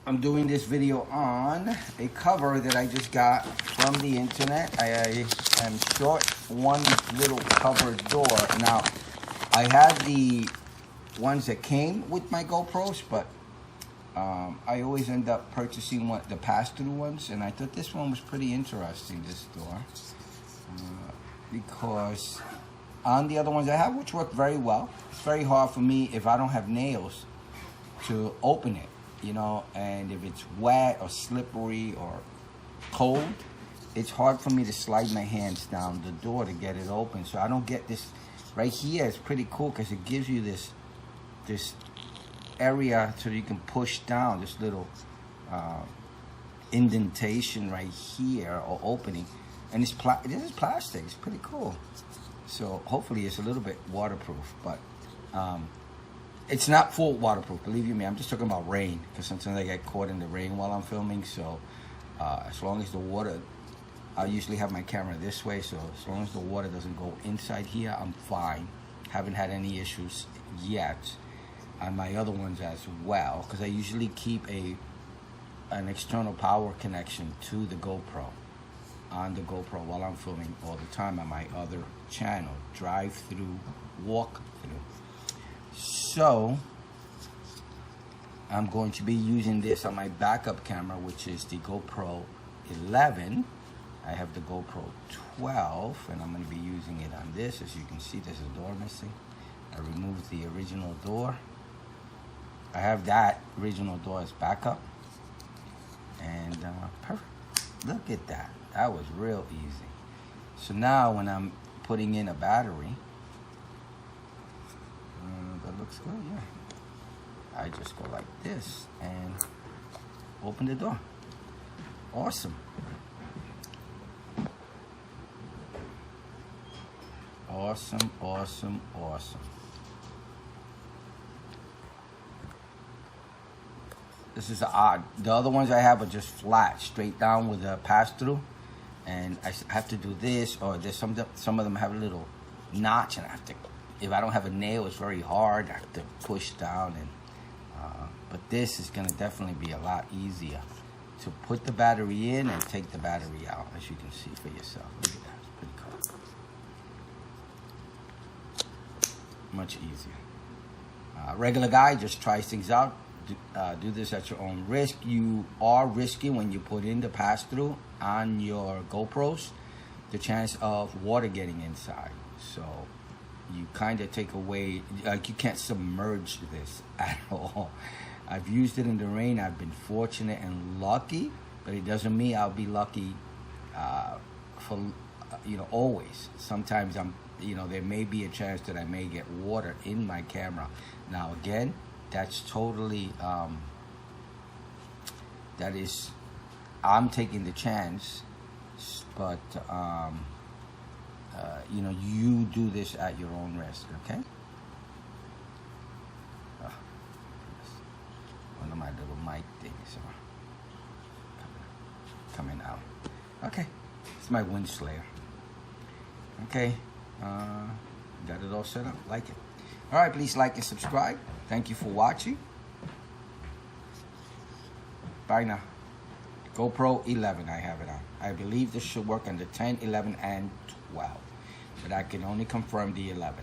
I'm doing this video on a cover that I just got from the internet. I am short one little cover door. Now, I had the ones that came with my GoPros, but I always end up purchasing the pass-through ones, and I thought this one was pretty interesting, this door, because on the other ones I have, which work very well, it's very hard for me if I don't have nails to open it, you know, and if it's wet or slippery or cold, it's hard for me to slide my hands down the door to get it open. So I don't get this right here. It's pretty cool because it gives you this area so you can push down this little indentation right here, or opening, and this is plastic. It's pretty cool. So hopefully it's a little bit waterproof, but it's not full waterproof, believe you me. I'm just talking about rain, because sometimes I get caught in the rain while I'm filming. So as long as the water, I usually have my camera this way, so as long as the water doesn't go inside here, I'm fine. Haven't had any issues yet on my other ones as well, because I usually keep an external power connection to the GoPro, on the GoPro, while I'm filming all the time on my other channel, drive-through, walk-through. So I'm going to be using this on my backup camera, which is the GoPro 11. I have the GoPro 12, and I'm going to be using it on this. As you can see, there's a door missing. I removed the original door. I have that original door as backup, and perfect. Look at that. That was real easy. So now when I'm putting in a battery, that looks good, yeah. I just go like this and open the door. Awesome. Awesome, awesome, awesome. This is odd. The other ones I have are just flat, straight down with a pass-through, and I have to do this, or there's some of them have a little notch, and I have to, if I don't have a nail, it's very hard. I have to push down, and but this is gonna definitely be a lot easier to put the battery in and take the battery out, as you can see for yourself. Look at that, it's pretty cool. Much easier. Regular guy just tries things out. Do this at your own risk. You are risking, when you put in the pass-through on your GoPros, the chance of water getting inside. So you kind of take away, like, you can't submerge this at all. I've used it in the rain. I've been fortunate and lucky, but it doesn't mean I'll be lucky for always. Sometimes there may be a chance that I may get water in my camera. Now again, that's totally, I'm taking the chance, but, you do this at your own risk, okay? One of my little mic things are coming out. Okay, it's my wind slayer. Okay, got it all set up, like it. All right, please like and subscribe. Thank you for watching. Bye now. GoPro 11, I have it on. I believe this should work on the 10, 11, and 12. But I can only confirm the 11.